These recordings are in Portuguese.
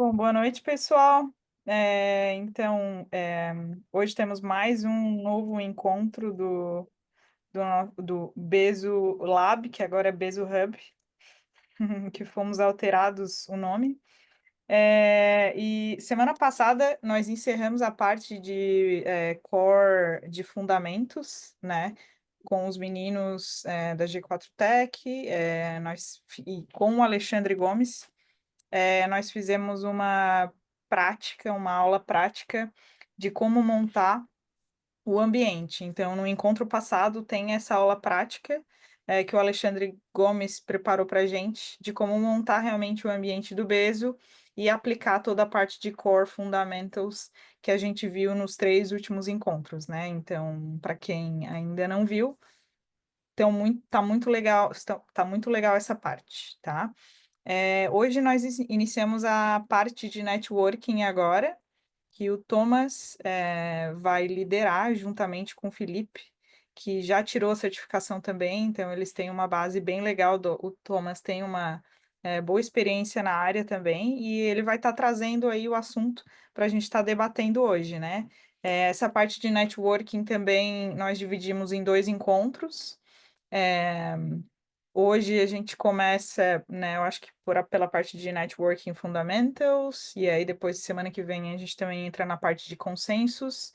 Bom, boa noite, pessoal. Hoje temos mais um novo encontro do Bezo Lab, que agora é Bezo Hub, que fomos alterados o nome. E semana passada nós encerramos a parte de core de fundamentos, né? Com os meninos da G4 Tech, e com o Alexandre Gomes. Nós fizemos uma aula prática de como montar o ambiente. Então, no encontro passado, tem essa aula prática que o Alexandre Gomes preparou para a gente, de como montar realmente o ambiente do Bezo e aplicar toda a parte de Core Fundamentals que a gente viu nos 3 últimos encontros, né? Então, para quem ainda não viu, tá muito legal, tá muito legal essa parte, tá? Hoje nós iniciamos a parte de networking agora, que o Thomas vai liderar juntamente com o Felipe, que já tirou a certificação também, então eles têm uma base bem legal. O Thomas tem uma boa experiência na área também, e ele vai estar trazendo aí o assunto para a gente estar debatendo hoje, né? Essa parte de networking também nós dividimos em 2 encontros. É, Hoje a gente começa, né, eu acho que pela parte de Networking Fundamentals, e aí depois, semana que vem, a gente também entra na parte de consensos,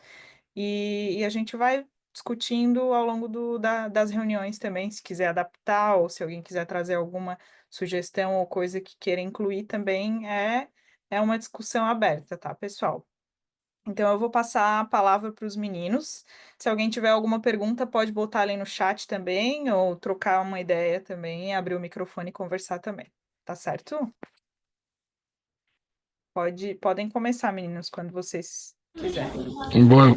e a gente vai discutindo ao longo das reuniões também, se quiser adaptar, ou se alguém quiser trazer alguma sugestão ou coisa que queira incluir também, é uma discussão aberta, tá, pessoal? Então, eu vou passar a palavra para os meninos. Se alguém tiver alguma pergunta, pode botar ali no chat também, ou trocar uma ideia também, abrir o microfone e conversar também. Tá certo? Podem começar, meninos, quando vocês quiserem. Boa,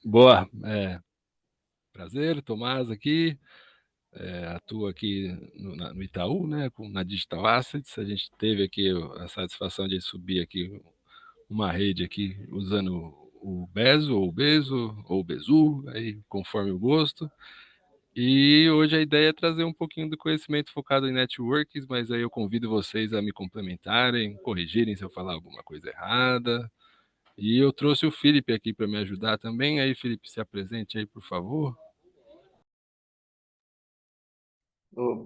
boa. Prazer, Tomás aqui. Atuo aqui no Itaú, né, na Digital Assets. A gente teve aqui a satisfação de subir aqui uma rede aqui usando o Bezo, ou Bezo, ou Bezu, aí, conforme o gosto. E hoje a ideia é trazer um pouquinho do conhecimento focado em networks, mas aí eu convido vocês a me complementarem, corrigirem se eu falar alguma coisa errada. E eu trouxe o Felipe aqui para me ajudar também. Aí, Felipe, se apresente aí, por favor.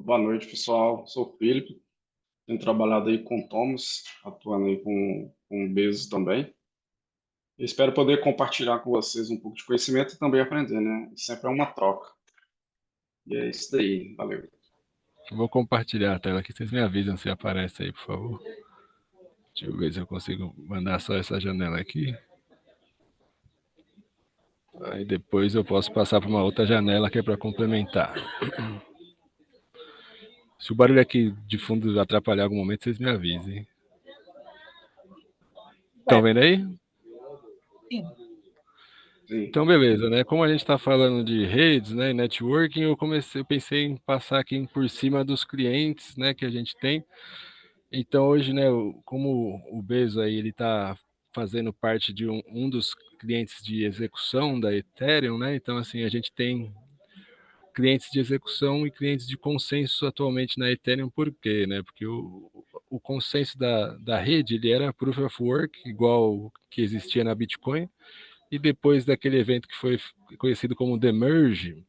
Boa noite, pessoal. Sou o Felipe, tenho trabalhado aí com o Thomas, atuando aí com o Bezos também. Espero poder compartilhar com vocês um pouco de conhecimento e também aprender, né? Sempre é uma troca. E é isso daí, valeu. Eu vou compartilhar a tela aqui, vocês me avisam se aparece aí, por favor. Deixa eu ver se eu consigo mandar só essa janela aqui. Aí depois eu posso passar para uma outra janela que é para complementar. Se o barulho aqui de fundo atrapalhar algum momento, vocês me avisem. Estão vendo aí? Sim. Sim. Então, beleza, né? Como a gente está falando de redes, né, networking, eu pensei em passar aqui por cima dos clientes, né, que a gente tem. Então, hoje, né, como o Bezo aí, ele está fazendo parte de um dos clientes de execução da Ethereum, né? Então, assim, a gente tem clientes de execução e clientes de consenso atualmente na Ethereum. Por quê, né? Porque o consenso da rede, ele era Proof of Work, igual que existia na Bitcoin, e depois daquele evento que foi conhecido como The Merge,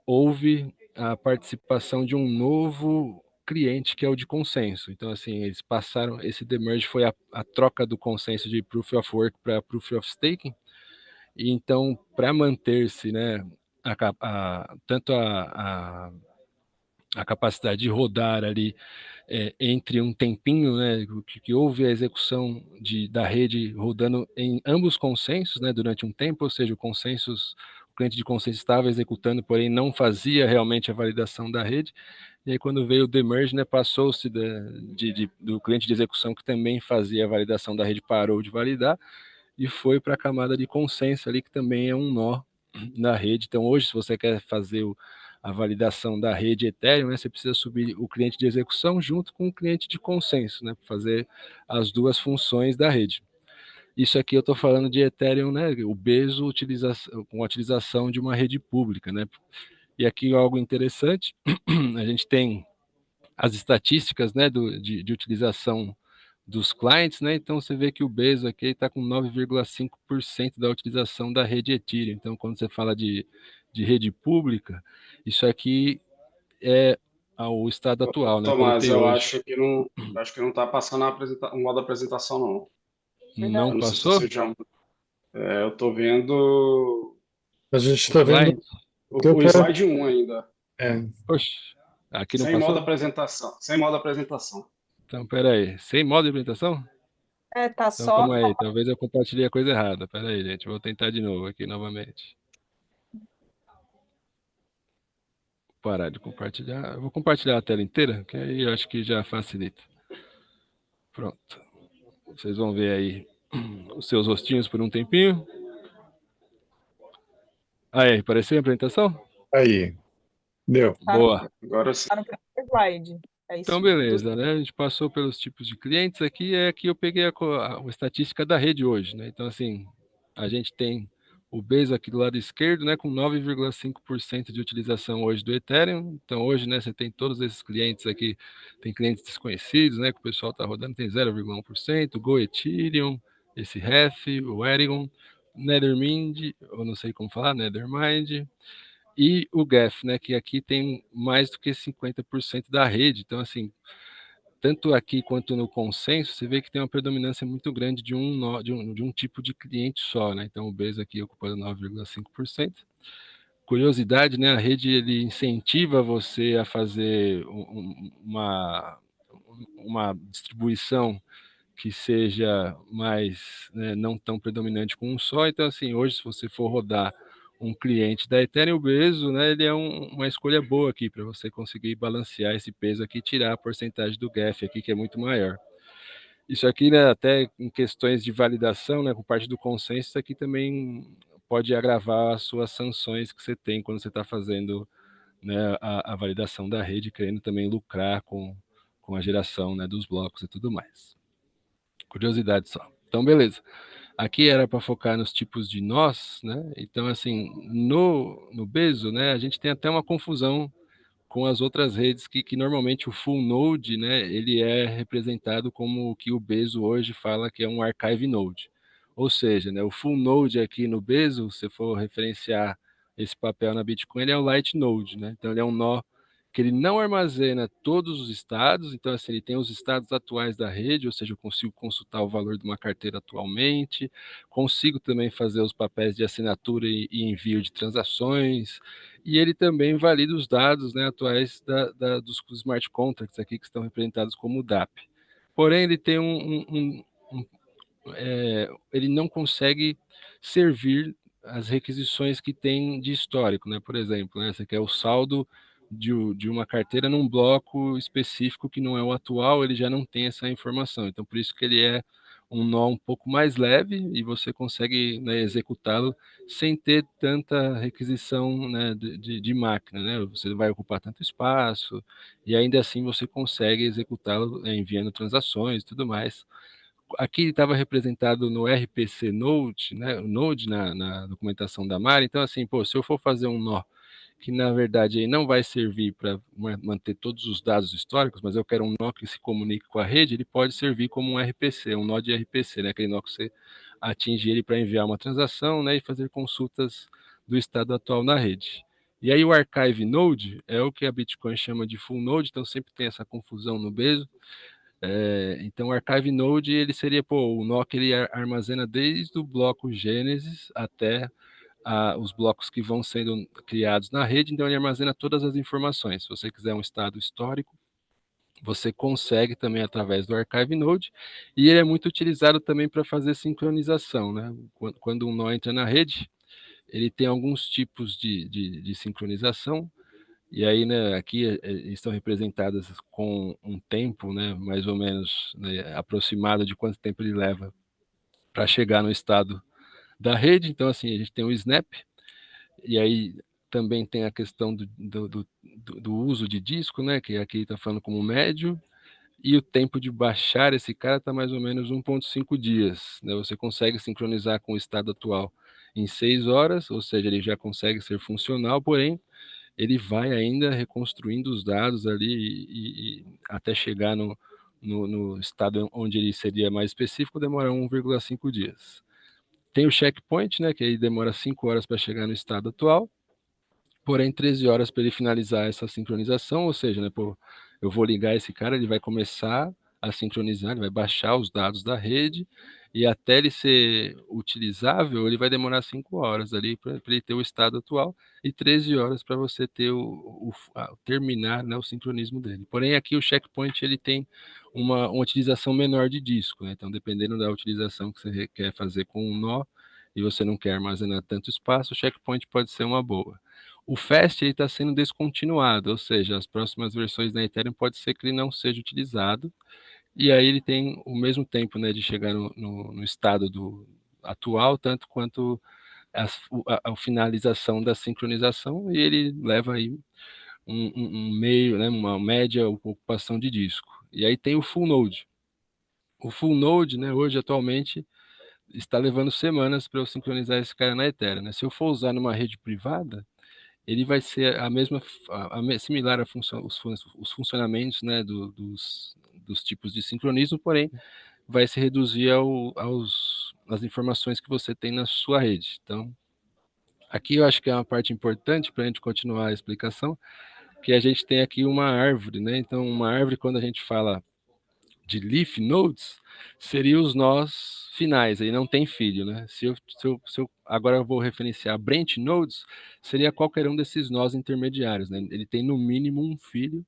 houve a participação de um novo cliente que é o de consenso. Então, assim, eles passaram, esse demerge foi a troca do consenso de Proof of Work para Proof of Staking. E então, para manter-se, né, tanto a capacidade de rodar ali entre um tempinho, né, que houve a execução da rede rodando em ambos consensos, né, durante um tempo, ou seja, o cliente de consenso estava executando, porém não fazia realmente a validação da rede. E aí, quando veio o demerge, né, passou-se do cliente de execução que também fazia a validação da rede, parou de validar e foi para a camada de consenso ali, que também é um nó na rede. Então, hoje, se você quer fazer a validação da rede Ethereum, né, você precisa subir o cliente de execução junto com o cliente de consenso, né, para fazer as duas funções da rede. Isso aqui eu estou falando de Ethereum, né, o Bezo com a utilização de uma rede pública, né. E aqui algo interessante, a gente tem as estatísticas, né, de utilização dos clientes, né? Então você vê que o Bezos aqui está com 9,5% da utilização da rede Ethereum. Então, quando você fala de rede pública, isso aqui é o estado atual, né? Eu Tomás, coloquei eu hoje. acho que não está passando o modo apresentação, não. Não Eu não Verdade. sei se passou? você já. Eu estou vendo A gente O está vendo client? deu o para. slide 1 ainda, É, Oxe, aqui não sem modo passou? apresentação. Sem modo apresentação. Então, peraí. Sem modo de apresentação? Tá Então, só. calma aí. Talvez eu compartilhei a coisa errada. Peraí, gente. Vou tentar de novo aqui novamente. Vou parar de compartilhar. Eu vou compartilhar a tela inteira, que aí eu acho que já facilita. Pronto. Vocês vão ver aí os seus rostinhos por um tempinho. Aí, apareceu a apresentação? aí, deu. Tá no, Boa. Agora sim. tá no primeiro slide. É Então, isso. beleza, né? A gente passou pelos tipos de clientes aqui, aqui eu peguei a estatística da rede hoje, né? Então, assim, a gente tem o Bezos aqui do lado esquerdo, né, com 9,5% de utilização hoje do Ethereum. Então, hoje, né, você tem todos esses clientes aqui, tem clientes desconhecidos, né, que o pessoal está rodando, tem 0,1%, Go Ethereum, esse Ref, o Erigon, Nethermind, eu não sei como falar, Nethermind, e o Geth, né, que aqui tem mais do que 50% da rede. Então, assim, tanto aqui quanto no consenso, você vê que tem uma predominância muito grande de um tipo de cliente só, né? Então, o Bezos aqui ocupando 9,5%. Curiosidade, né? A rede ele incentiva você a fazer uma distribuição que seja mais, né, não tão predominante com um só. Então, assim, hoje, se você for rodar um cliente da Ethereum, o Bezos, né, ele é uma escolha boa aqui para você conseguir balancear esse peso aqui e tirar a porcentagem do GAF aqui, que é muito maior. Isso aqui, né, até em questões de validação, né, com parte do consenso, isso aqui também pode agravar as suas sanções que você tem quando você está fazendo, né, a validação da rede, querendo também lucrar com a geração, né, dos blocos e tudo mais. Curiosidade só. Então, beleza. Aqui era para focar nos tipos de nós, né? Então, assim, no Bezo, né, a gente tem até uma confusão com as outras redes que normalmente o full node, né, ele é representado como o que o Bezo hoje fala que é um archive node. Ou seja, né, o full node aqui no Bezo, se for referenciar esse papel na Bitcoin, ele é o light node, né? Então ele é um nó que ele não armazena todos os estados, então assim, ele tem os estados atuais da rede, ou seja, eu consigo consultar o valor de uma carteira atualmente, consigo também fazer os papéis de assinatura e envio de transações, e ele também valida os dados, né, atuais dos smart contracts aqui que estão representados como DAP. Porém, ele tem ele não consegue servir as requisições que tem de histórico, né? Por exemplo, né, você quer o saldo de uma carteira num bloco específico que não é o atual, ele já não tem essa informação. Então, por isso que ele é um nó um pouco mais leve e você consegue, né, executá-lo sem ter tanta requisição, né, de máquina, né? Você vai ocupar tanto espaço e ainda assim você consegue executá-lo, né, enviando transações e tudo mais. Aqui estava representado no RPC Node, né, o Node na documentação da Mari. Então, assim, pô, se eu for fazer um nó que na verdade aí não vai servir para manter todos os dados históricos, mas eu quero um nó que se comunique com a rede, ele pode servir como um RPC, um nó de RPC, né, aquele nó que você atinge ele para enviar uma transação, né, e fazer consultas do estado atual na rede. E aí o Archive Node é o que a Bitcoin chama de Full Node, então sempre tem essa confusão no Bezo. Então, o Archive Node ele seria o nó que ele armazena desde o bloco Gênesis até os blocos que vão sendo criados na rede, então ele armazena todas as informações. Se você quiser um estado histórico, você consegue também através do Archive Node, e ele é muito utilizado também para fazer sincronização, né? Quando um nó entra na rede, ele tem alguns tipos de sincronização, e aí, né, aqui estão representadas com um tempo, né, mais ou menos, né, aproximado de quanto tempo ele leva para chegar no estado da rede. Então, assim, a gente tem o snap, e aí também tem a questão do uso de disco, né, que aqui está falando como médio, e o tempo de baixar esse cara está mais ou menos 1,5 dias. Né, você consegue sincronizar com o estado atual em 6 horas, ou seja, ele já consegue ser funcional, porém ele vai ainda reconstruindo os dados ali e até chegar no estado onde ele seria mais específico, demora 1,5 dias. Tem o checkpoint, né, que aí demora 5 horas para chegar no estado atual, porém 13 horas para ele finalizar essa sincronização, ou seja, né, pô, eu vou ligar esse cara, ele vai começar a sincronizar, ele vai baixar os dados da rede, e até ele ser utilizável, ele vai demorar 5 horas ali para ele ter o estado atual, e 13 horas para você ter terminar, né, o sincronismo dele. Porém, aqui o checkpoint ele tem uma utilização menor de disco, né? Então, dependendo da utilização que você quer fazer com um nó, e você não quer armazenar tanto espaço, o checkpoint pode ser uma boa. O FAST está sendo descontinuado, ou seja, as próximas versões da Ethereum pode ser que ele não seja utilizado, e aí ele tem o mesmo tempo, né, de chegar no estado atual, tanto quanto a finalização da sincronização, e ele leva aí um meio, né, uma média ocupação de disco. E aí tem o Full Node. O Full Node, né, hoje atualmente está levando semanas para eu sincronizar esse cara na Ethereum, né? Se eu for usar numa rede privada, ele vai ser a mesma, similar a os funcionamentos, né, dos tipos de sincronismo, porém vai se reduzir às informações que você tem na sua rede. Então, aqui eu acho que é uma parte importante para a gente continuar a explicação, que a gente tem aqui uma árvore, né? Então, uma árvore, quando a gente fala de leaf nodes, seria os nós finais, aí não tem filho, né? Se eu agora eu vou referenciar branch nodes, seria qualquer um desses nós intermediários, né? Ele tem no mínimo um filho,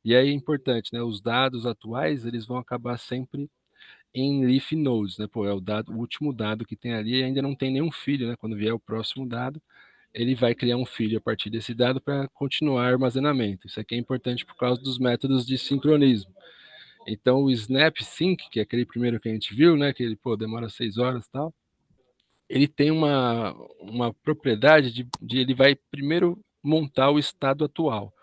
e aí é importante, né? Os dados atuais, eles vão acabar sempre em leaf nodes, né? Pô, é o último dado que tem ali e ainda não tem nenhum filho, né? Quando vier o próximo dado, ele vai criar um filho a partir desse dado para continuar armazenamento. Isso aqui é importante por causa dos métodos de sincronismo. Então, o Snap Sync, que é aquele primeiro que a gente viu, né, que ele, pô, demora 6 horas e tal, ele tem uma propriedade de ele vai primeiro montar o estado atual.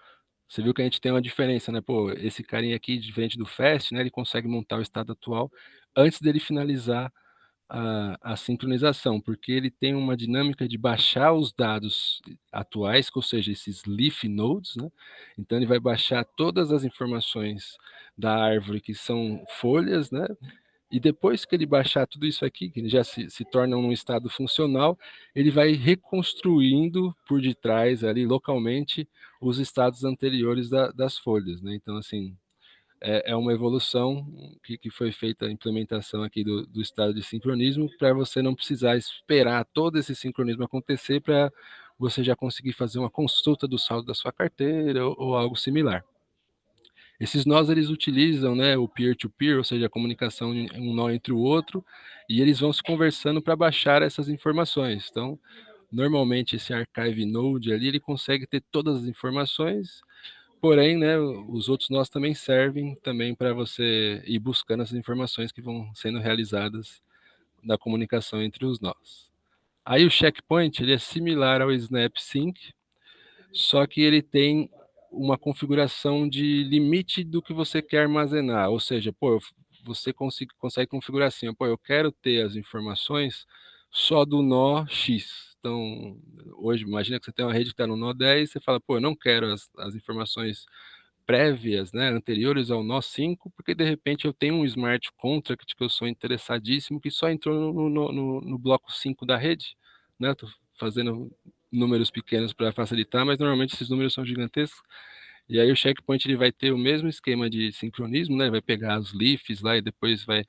Você viu que a gente tem uma diferença, né? Pô, esse carinha aqui, diferente do Fast, né, ele consegue montar o estado atual antes dele finalizar a sincronização, porque ele tem uma dinâmica de baixar os dados atuais, ou seja, esses leaf nodes, né? Então ele vai baixar todas as informações da árvore que são folhas, né? E depois que ele baixar tudo isso aqui, que ele já se torna um estado funcional, ele vai reconstruindo por detrás ali localmente os estados anteriores das folhas, né? Então assim, é uma evolução que foi feita a implementação aqui do estado de sincronismo para você não precisar esperar todo esse sincronismo acontecer para você já conseguir fazer uma consulta do saldo da sua carteira ou algo similar. Esses nós eles utilizam, né, o peer-to-peer, ou seja, a comunicação um nó entre o outro, e eles vão se conversando para baixar essas informações. Então, normalmente esse archive node ali ele consegue ter todas as informações. Porém, né, os outros nós também servem também para você ir buscando essas informações que vão sendo realizadas na comunicação entre os nós. Aí o checkpoint ele é similar ao Snap Sync, só que ele tem uma configuração de limite do que você quer armazenar, ou seja, pô, você consegue configurar assim, pô, eu quero ter as informações só do nó X. Então, hoje, imagina que você tem uma rede que está no nó 10, você fala, pô, eu não quero as informações prévias, né, anteriores ao nó 5, porque de repente eu tenho um smart contract que eu sou interessadíssimo, que só entrou no bloco 5 da rede, né, estou fazendo números pequenos para facilitar, mas normalmente esses números são gigantescos, e aí o checkpoint ele vai ter o mesmo esquema de sincronismo, né, vai pegar os leafs lá e depois vai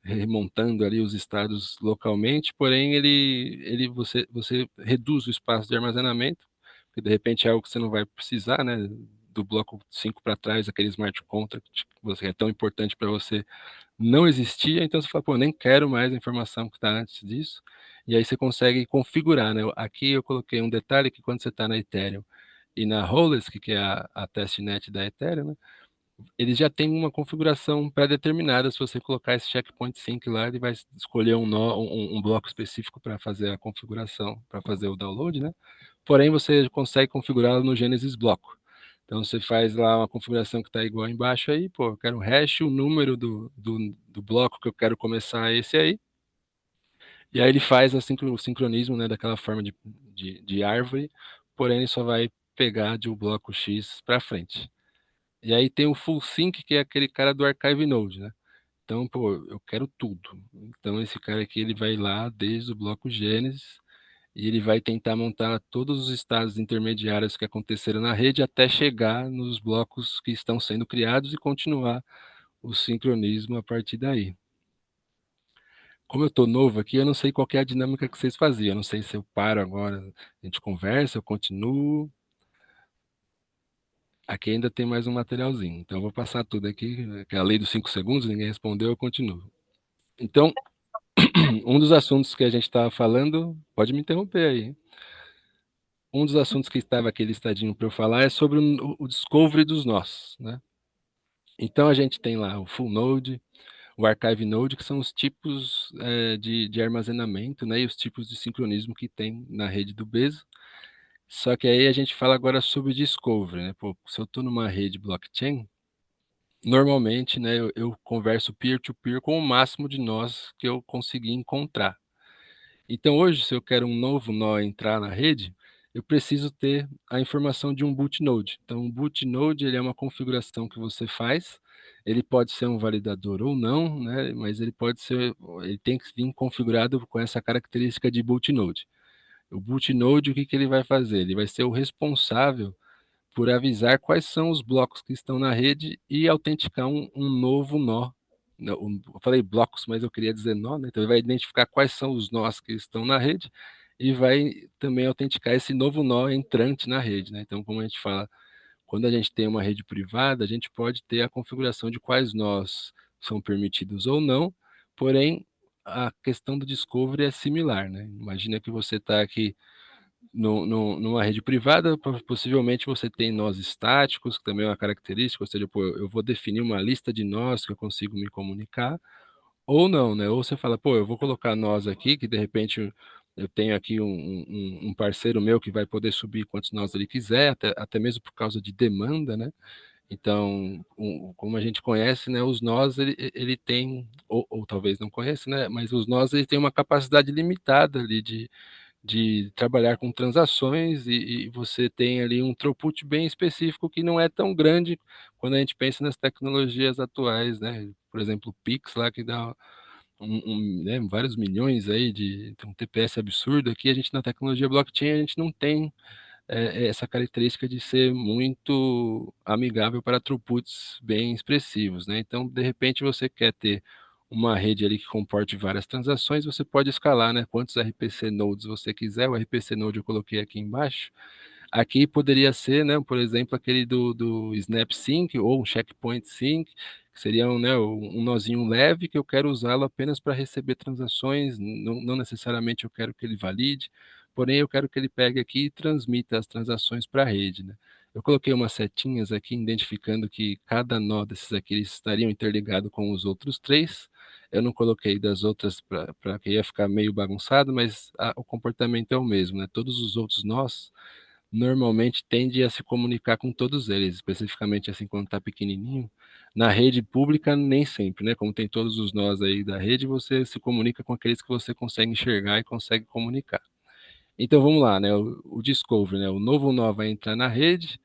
remontando ali os estados localmente, porém você reduz o espaço de armazenamento, porque de repente é algo que você não vai precisar, né, do bloco 5 para trás, aquele smart contract que é tão importante para você, não existia, então você fala, pô, nem quero mais a informação que está antes disso, e aí você consegue configurar, né? Aqui eu coloquei um detalhe que quando você está na Ethereum e na Holesk, que é a testnet da Ethereum, né? Ele já tem uma configuração pré-determinada. Se você colocar esse checkpoint sync lá, ele vai escolher um bloco específico para fazer a configuração, para fazer o download, né? Porém, você consegue configurá-lo no Genesis Bloco. Então, você faz lá uma configuração que está igual embaixo aí, pô, eu quero um hash, o número do bloco que eu quero começar é esse aí, e aí ele faz o sincronismo, né, daquela forma de árvore, porém ele só vai pegar de um bloco X para frente. E aí tem o full sync, que é aquele cara do Archive Node, né? Então, pô, eu quero tudo. Então, esse cara aqui, ele vai lá desde o bloco Gênesis e ele vai tentar montar todos os estados intermediários que aconteceram na rede até chegar nos blocos que estão sendo criados e continuar o sincronismo a partir daí. Como eu estou novo aqui, eu não sei qual que é a dinâmica que vocês faziam. Eu não sei se eu paro agora, a gente conversa, eu continuo. Aqui ainda tem mais um materialzinho, então eu vou passar tudo aqui, que é a lei dos 5 segundos, ninguém respondeu, eu continuo. Então, um dos assuntos que a gente estava falando, pode me interromper aí, hein? Um dos assuntos que estava aqui listadinho para eu falar é sobre o discovery dos nós, né? Então a gente tem lá o full node, o archive node, que são os tipos de armazenamento, né, e os tipos de sincronismo que tem na rede do Bezo. Só que aí a gente fala agora sobre discovery, né? Pô, se eu estou numa rede blockchain, normalmente, né, eu converso peer-to-peer com o máximo de nós que eu conseguir encontrar. Então, hoje, se eu quero um novo nó entrar na rede, eu preciso ter a informação de um boot node. Então, um boot node ele é uma configuração que você faz. Ele pode ser um validador ou não, né? Mas ele tem que vir configurado com essa característica de boot node. O boot node, o que que ele vai fazer? Ele vai ser o responsável por avisar quais são os blocos que estão na rede e autenticar um novo nó. Eu falei blocos, mas eu queria dizer nó, né? Então ele vai identificar quais são os nós que estão na rede e vai também autenticar esse novo nó entrante na rede, né? Então, como a gente fala, quando a gente tem uma rede privada, a gente pode ter a configuração de quais nós são permitidos ou não, porém a questão do discovery é similar, né? Imagina que você está aqui numa rede privada, possivelmente você tem nós estáticos, que também é uma característica, ou seja, pô, eu vou definir uma lista de nós que eu consigo me comunicar, ou não, né? Ou você fala, pô, eu vou colocar nós aqui, que de repente eu tenho aqui um parceiro meu que vai poder subir quantos nós ele quiser, até mesmo por causa de demanda, né? Então, como a gente conhece, né, os nós, ele tem, ou talvez não conheça, né, mas os nós, ele tem uma capacidade limitada ali de trabalhar com transações e você tem ali um throughput bem específico que não é tão grande quando a gente pensa nas tecnologias atuais, né? Por exemplo, o Pix lá que dá né, vários milhões aí tem um TPS absurdo. Aqui a gente na tecnologia blockchain a gente não tem essa característica de ser muito amigável para throughputs bem expressivos, né? Então, de repente, você quer ter uma rede ali que comporte várias transações, você pode escalar, né? Quantos RPC nodes você quiser. O RPC node eu coloquei aqui embaixo. Aqui poderia ser, né, por exemplo, aquele do Snap Sync ou um Checkpoint Sync, que seria né, um nozinho leve que eu quero usá-lo apenas para receber transações, não necessariamente eu quero que ele valide, porém eu quero que ele pegue aqui e transmita as transações para a rede, né? Eu coloquei umas setinhas aqui identificando que cada nó desses aqui estariam interligado com os outros três. Eu não coloquei das outras para que ia ficar meio bagunçado, mas o comportamento é o mesmo, né? Todos os outros nós normalmente tende a se comunicar com todos eles, especificamente assim quando está pequenininho. Na rede pública, nem sempre, né? Como tem todos os nós aí da rede, você se comunica com aqueles que você consegue enxergar e consegue comunicar. Então vamos lá, né? O Discovery, né? O novo nó vai entrar na rede.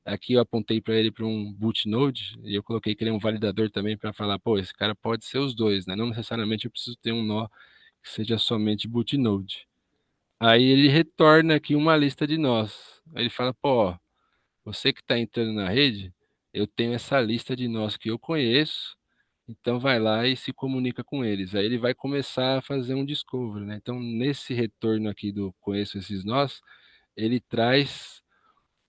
Aqui eu apontei para ele para um boot node e eu coloquei que ele é um validador também para falar, pô, esse cara pode ser os dois, né? Não necessariamente eu preciso ter um nó que seja somente boot node. Aí ele retorna aqui uma lista de nós. Aí ele fala, pô, ó, você que está entrando na rede, eu tenho essa lista de nós que eu conheço, então vai lá e se comunica com eles. Aí ele vai começar a fazer um discovery, né? Então, nesse retorno aqui do conheço esses nós, ele traz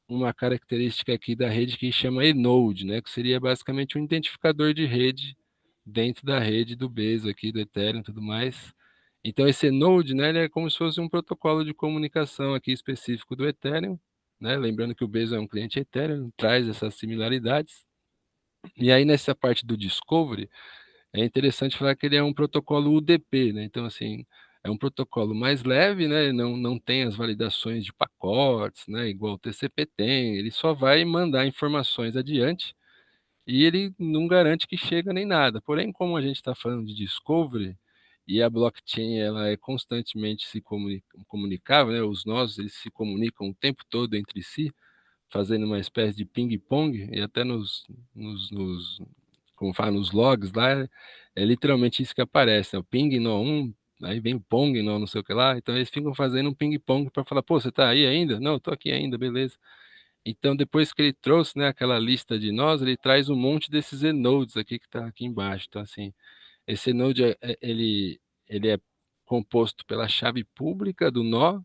uma característica aqui da rede que chama enode, né? Que seria basicamente um identificador de rede dentro da rede do Bezo aqui, do Ethereum e tudo mais. Então esse Node, né, ele é como se fosse um protocolo de comunicação aqui específico do Ethereum, né? Lembrando que o Bezo é um cliente Ethereum, traz essas similaridades. E aí nessa parte do discovery, é interessante falar que ele é um protocolo UDP, né? Então assim, é um protocolo mais leve, né? Não tem as validações de pacotes, né? Igual o TCP tem. Ele só vai mandar informações adiante e ele não garante que chega nem nada. Porém, como a gente está falando de discovery e a blockchain ela é constantemente se comunicável, né? Os nós eles se comunicam o tempo todo entre si. fazendo uma espécie de ping-pong, e até como fala, nos logs lá, é literalmente isso que aparece, né? O ping no 1, aí vem o pong no não sei o que lá, então eles ficam fazendo um ping-pong para falar, pô, você tá aí ainda? Não, eu tô aqui ainda, beleza. Então, depois que ele trouxe, né, aquela lista de nós, ele traz um monte desses enodes aqui que está aqui embaixo. Então, assim, esse enode, ele é composto pela chave pública do nó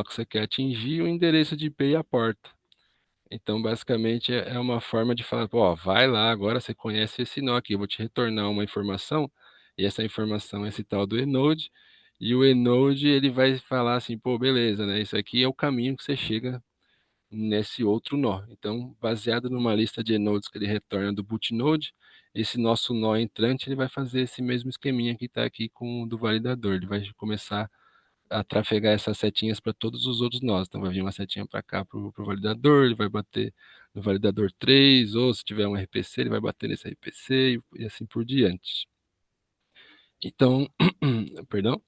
que você quer atingir, e o endereço de IP e a porta. Então, basicamente, é uma forma de falar, ó, vai lá, agora você conhece esse nó aqui, eu vou te retornar uma informação, e essa informação é esse tal do enode, e o enode, ele vai falar assim, pô, beleza, né, isso aqui é o caminho que você chega nesse outro nó. Então, baseado numa lista de enodes que ele retorna do bootnode, esse nosso nó entrante, ele vai fazer esse mesmo esqueminha que está aqui com o do validador, ele vai começar a trafegar essas setinhas para todos os outros nós. Então vai vir uma setinha para cá para o validador, ele vai bater no validador 3, ou se tiver um RPC, ele vai bater nesse RPC e assim por diante. Então, perdão,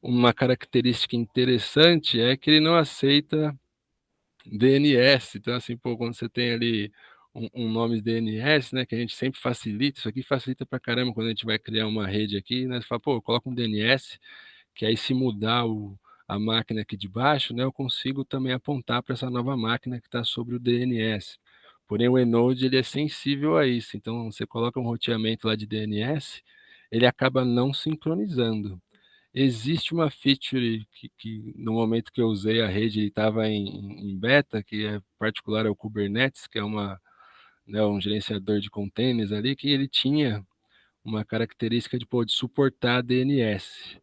uma característica interessante é que ele não aceita DNS. Então, assim, pô, quando você tem ali um nome DNS, né, que a gente sempre facilita, isso aqui facilita pra caramba quando a gente vai criar uma rede aqui, né, você fala, pô, coloca um DNS, que aí se mudar a máquina aqui de baixo, né, eu consigo também apontar para essa nova máquina que está sobre o DNS. Porém, o Enode, ele é sensível a isso. Então, você coloca um roteamento lá de DNS, ele acaba não sincronizando. Existe uma feature que no momento que eu usei a rede estava em beta, que é particular ao Kubernetes, que é né, um gerenciador de containers ali, que ele tinha uma característica de suportar DNS.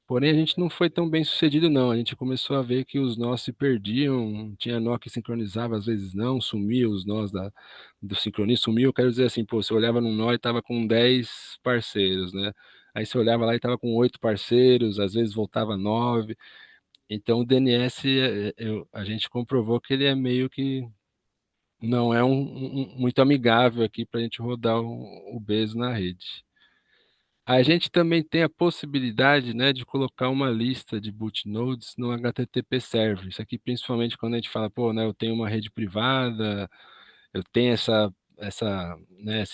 Porém, a gente não foi tão bem sucedido, não. A gente começou a ver que os nós se perdiam, tinha nó que sincronizava, às vezes não, sumia os nós do sincronismo, sumiu, eu quero dizer assim, pô, você olhava num nó e estava com 10 parceiros, né? Aí você olhava lá e estava com 8 parceiros, às vezes voltava 9. Então, o DNS, a gente comprovou que ele é meio que não é muito amigável aqui para a gente rodar o Bezo na rede. A gente também tem a possibilidade, né, de colocar uma lista de bootnodes no HTTP Server. Isso aqui, principalmente quando a gente fala, pô, né, eu tenho uma rede privada, eu tenho essa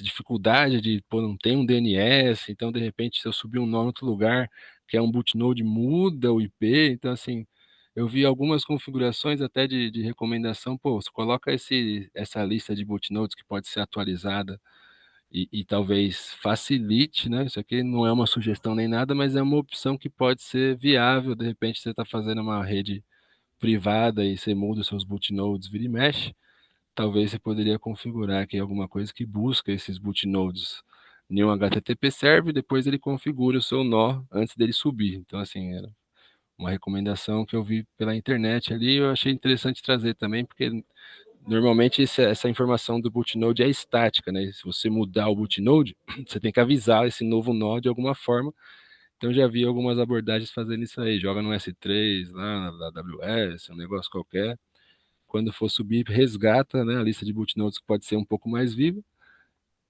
dificuldade de, pô, não tem um DNS, então, de repente, se eu subir um nó em outro lugar, que é um bootnode, muda o IP. Então, assim, eu vi algumas configurações até de recomendação, pô, você coloca essa lista de bootnodes que pode ser atualizada e talvez facilite, né? Isso aqui não é uma sugestão nem nada, mas é uma opção que pode ser viável. De repente você está fazendo uma rede privada e você muda os seus bootnodes, vira e mexe. Talvez você poderia configurar aqui alguma coisa que busca esses bootnodes em um HTTP server, depois ele configura o seu nó antes dele subir. Então, assim, era uma recomendação que eu vi pela internet ali, eu achei interessante trazer também, porque normalmente essa informação do bootnode é estática, né? Se você mudar o bootnode, você tem que avisar esse novo nó de alguma forma. Então já vi algumas abordagens fazendo isso aí, joga no S3 lá na AWS, um negócio qualquer. Quando for subir, resgata, né, a lista de bootnodes que pode ser um pouco mais viva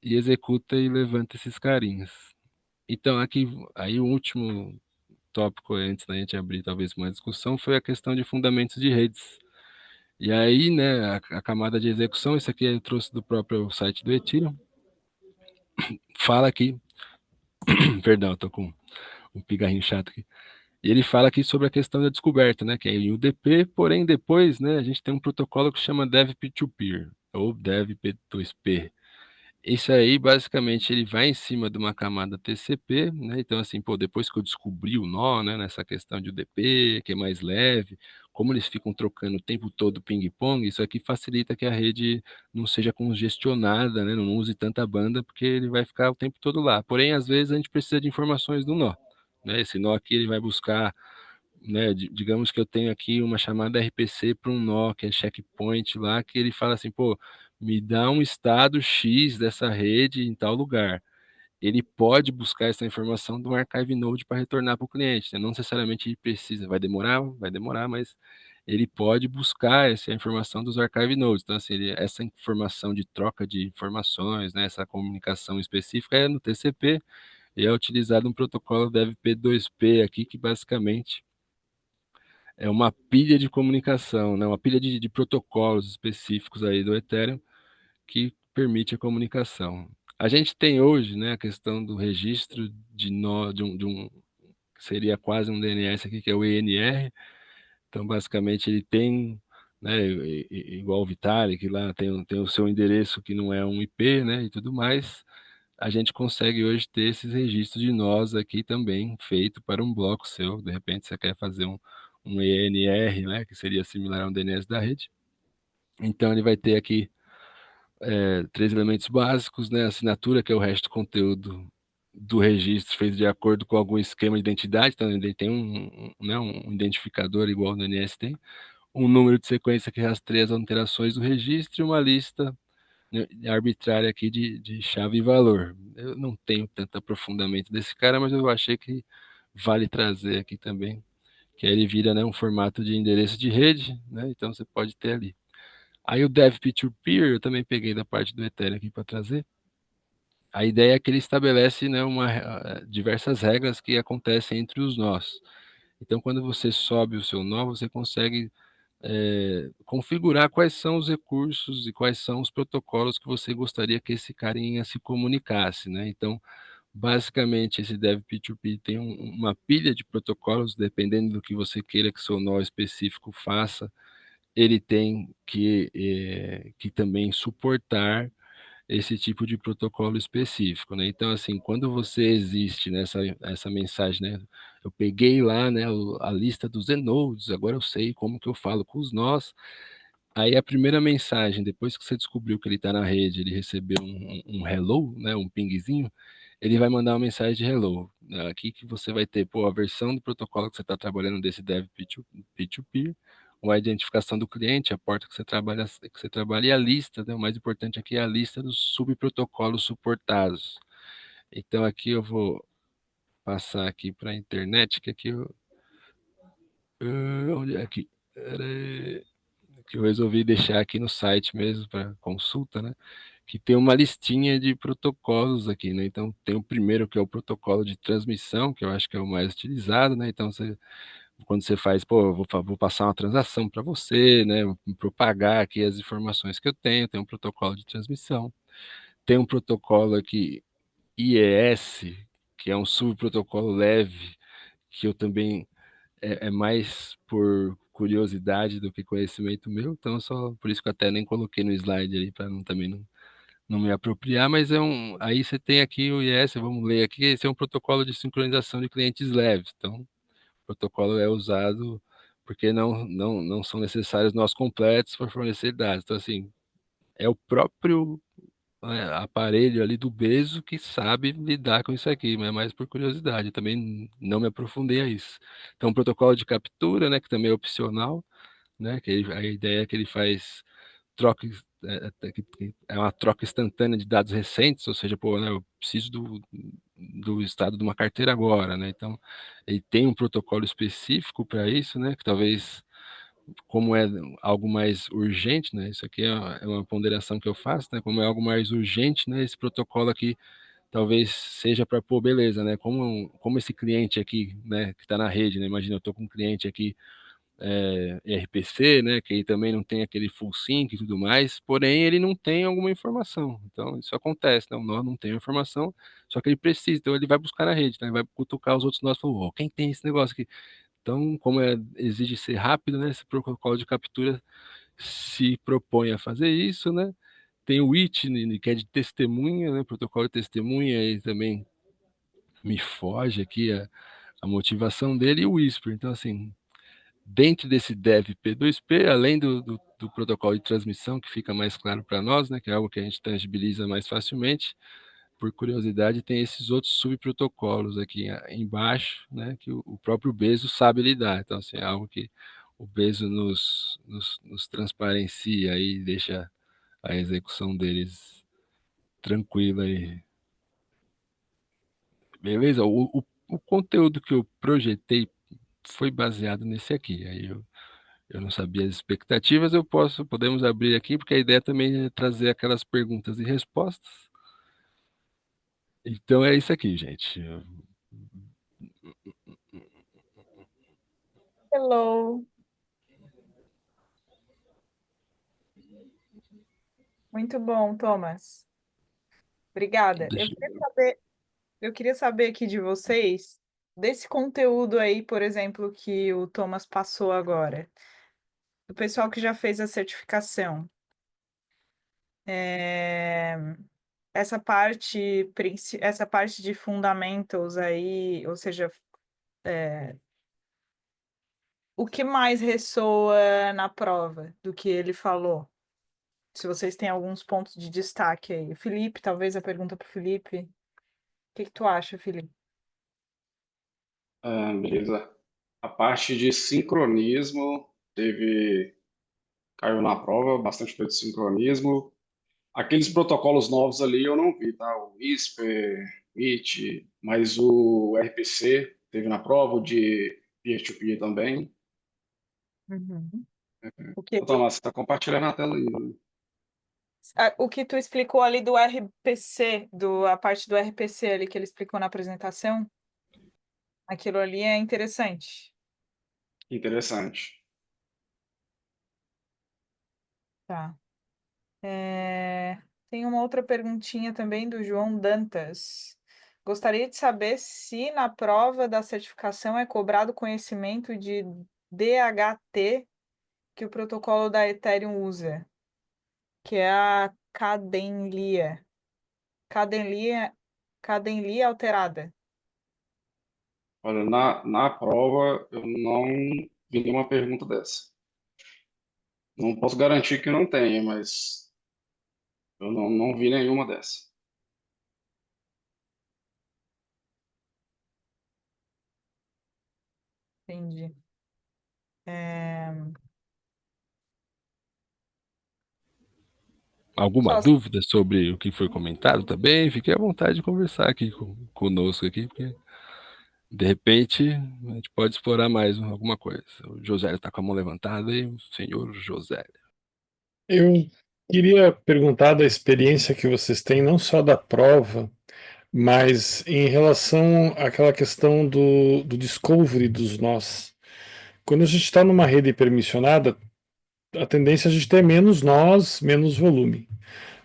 e executa e levanta esses carinhas. Então aqui, aí o último tópico antes da gente abrir talvez uma discussão foi a questão de fundamentos de redes. E aí, né, a camada de execução, isso aqui eu trouxe do próprio site do Ethereum, fala aqui, perdão, eu tô com um pigarrinho chato aqui, e ele fala aqui sobre a questão da descoberta, né, que é em UDP, porém depois, né, a gente tem um protocolo que chama Dev Peer-to-Peer, ou Dev P2P. Isso aí, basicamente, ele vai em cima de uma camada TCP, né? Então, assim, pô, depois que eu descobri o nó, né, nessa questão de UDP, que é mais leve, como eles ficam trocando o tempo todo ping-pong, isso aqui facilita que a rede não seja congestionada, né? Não use tanta banda, porque ele vai ficar o tempo todo lá. Porém, às vezes a gente precisa de informações do nó, né? Esse nó aqui ele vai buscar, né? Digamos que eu tenho aqui uma chamada RPC para um nó, que é checkpoint lá, que ele fala assim, pô, me dá um estado X dessa rede em tal lugar. Ele pode buscar essa informação do archive node para retornar para o cliente, né? Não necessariamente ele precisa, vai demorar, mas ele pode buscar essa informação dos archive nodes. Então, assim, essa informação de troca de informações, né, essa comunicação específica é no TCP e é utilizado um protocolo DevP2P aqui, que basicamente é uma pilha de comunicação, né? Uma pilha de protocolos específicos aí do Ethereum que permite a comunicação. A gente tem hoje, né, a questão do registro de nó, de um que seria quase um DNS aqui, que é o ENR. Então, basicamente, ele tem, né, igual o Vitalik, lá tem o seu endereço que não é um IP, né, e tudo mais. A gente consegue hoje ter esses registros de nós aqui também, feito para um bloco seu. De repente, você quer fazer um ENR, né, que seria similar a um DNS da rede. Então, ele vai ter aqui três elementos básicos, né? Assinatura, que é o resto do conteúdo do registro feito de acordo com algum esquema de identidade, então ele tem né, um identificador igual no NS tem, um número de sequência que rastreia as alterações do registro e uma lista, né, arbitrária aqui de chave e valor. Eu não tenho tanto aprofundamento desse cara, mas eu achei que vale trazer aqui também, que aí ele vira, né, um formato de endereço de rede, né? Então você pode ter ali. Aí o Dev Peer-to-Peer, eu também peguei da parte do Ethereum aqui para trazer. A ideia é que ele estabelece, né, diversas regras que acontecem entre os nós. Então, quando você sobe o seu nó, você consegue configurar quais são os recursos e quais são os protocolos que você gostaria que esse carinha se comunicasse, né? Então, basicamente, esse Dev P2P tem uma pilha de protocolos, dependendo do que você queira que seu nó específico faça, ele tem que também suportar esse tipo de protocolo específico, né? Então, assim, quando você existe nessa essa mensagem, né? Eu peguei lá, né, a lista dos Zenodes, agora eu sei como que eu falo com os nós. Aí a primeira mensagem, depois que você descobriu que ele está na rede, ele recebeu um hello, né, um pingzinho, ele vai mandar uma mensagem de hello. Aqui que você vai ter, pô, a versão do protocolo que você está trabalhando desse Dev P2P, a identificação do cliente, a porta que você trabalha e a lista, né, o mais importante aqui é a lista dos subprotocolos suportados. Então aqui eu vou passar aqui para a internet, que aqui eu, onde é aqui? Que eu resolvi deixar aqui no site mesmo para consulta, né? Que tem uma listinha de protocolos aqui, né? Então tem o primeiro que é o protocolo de transmissão, que eu acho que é o mais utilizado, né? Então quando você faz, pô, eu vou passar uma transação para você, né? Vou propagar aqui as informações que eu tenho, tem um protocolo de transmissão. Tem um protocolo aqui IES, que é um subprotocolo leve, que eu também é mais por curiosidade do que conhecimento meu, então só por isso que eu até nem coloquei no slide ali para também não me apropriar, mas aí você tem aqui o IS, vamos ler aqui, esse é um protocolo de sincronização de clientes leves, então o protocolo é usado porque não são necessários nós completos para fornecer dados, então assim, é o próprio, né, aparelho ali do Bezo que sabe lidar com isso aqui, mas é mais por curiosidade, eu também não me aprofundei a isso. Então, um protocolo de captura, né, que também é opcional, né, a ideia é que ele faz troca, é uma troca instantânea de dados recentes, ou seja, pô, né, eu preciso do estado de uma carteira agora, né, então ele tem um protocolo específico para isso, né, que talvez como é algo mais urgente, né? Isso aqui é uma ponderação que eu faço, né? Como é algo mais urgente, né? Esse protocolo aqui talvez seja para pôr, beleza, né? Como esse cliente aqui, né? Que está na rede, né? Imagina, eu estou com um cliente aqui RPC, né? Que aí também não tem aquele full sync e tudo mais, porém ele não tem alguma informação. Então isso acontece, né? O nó não tem a informação, só que ele precisa, então ele vai buscar na rede, né? Ele vai cutucar os outros nós, falou, oh, quem tem esse negócio aqui? Então, como exige ser rápido, né, esse protocolo de captura se propõe a fazer isso, né? Tem o ITNI, que é de testemunha, né? Protocolo de testemunha, e também me foge aqui a motivação dele, e o Whisper. Então, assim, dentro desse Dev P2P, além do protocolo de transmissão, que fica mais claro para nós, né? Que é algo que a gente tangibiliza mais facilmente, por curiosidade, tem esses outros subprotocolos aqui embaixo, né, que o próprio Bezo sabe lidar. Então, assim, é algo que o Bezo nos transparencia e deixa a execução deles tranquila aí. Beleza? O conteúdo que eu projetei foi baseado nesse aqui. Aí eu não sabia as expectativas, podemos abrir aqui, porque a ideia também é trazer aquelas perguntas e respostas. Então é isso aqui, gente. Hello. Muito bom, Thomas. Obrigada. Deixa Eu queria saber aqui de vocês, desse conteúdo aí, por exemplo, que o Thomas passou agora, do pessoal que já fez a certificação. É, essa parte de fundamentals aí, ou seja, o que mais ressoa na prova do que ele falou? Se vocês têm alguns pontos de destaque aí. Felipe, talvez a pergunta para o Felipe. O que que tu acha, Felipe? Beleza. A parte de sincronismo caiu na prova, bastante coisa de sincronismo. Aqueles protocolos novos ali eu não vi, tá? O Whisper, Meet, mas o RPC teve na prova, o de peer-to-peer também. Uhum. O Ô, que, Tomás, você está compartilhando a tela aí, né? o que tu explicou ali do RPC, a parte do RPC ali que ele explicou na apresentação, aquilo ali é interessante. Interessante. Tá. Tem uma outra perguntinha também do João Dantas. Gostaria de saber se na prova da certificação é cobrado conhecimento de DHT que o protocolo da Ethereum usa, que é a Cadenlia. Cadenlia, Cadenlia alterada. Olha, na prova eu não vi nenhuma pergunta dessa. Não posso garantir que não tenha, mas eu não vi nenhuma dessa. Entendi. É, alguma Só dúvida sobre o que foi comentado também? Fique à vontade de conversar aqui conosco aqui, porque de repente a gente pode explorar mais alguma coisa. O José está com a mão levantada aí, o senhor José. Eu queria perguntar da experiência que vocês têm, não só da prova, mas em relação àquela questão do discovery dos nós. Quando a gente está numa rede permissionada, a tendência é a gente ter menos nós, menos volume.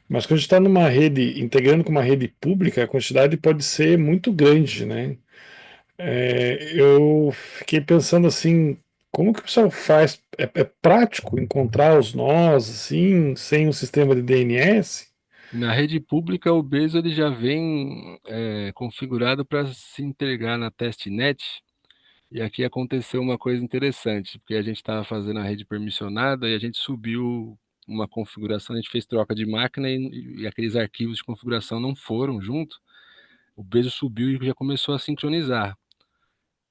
Mas quando a gente está numa rede, integrando com uma rede pública, a quantidade pode ser muito grande, né? Eu fiquei pensando assim, como que o pessoal faz? É prático encontrar os nós assim, sem um sistema de DNS? Na rede pública, o Bezo ele já vem configurado para se integrar na testnet. E aqui aconteceu uma coisa interessante, porque a gente estava fazendo a rede permissionada e a gente subiu uma configuração, a gente fez troca de máquina e aqueles arquivos de configuração não foram junto. O Bezo subiu e já começou a sincronizar.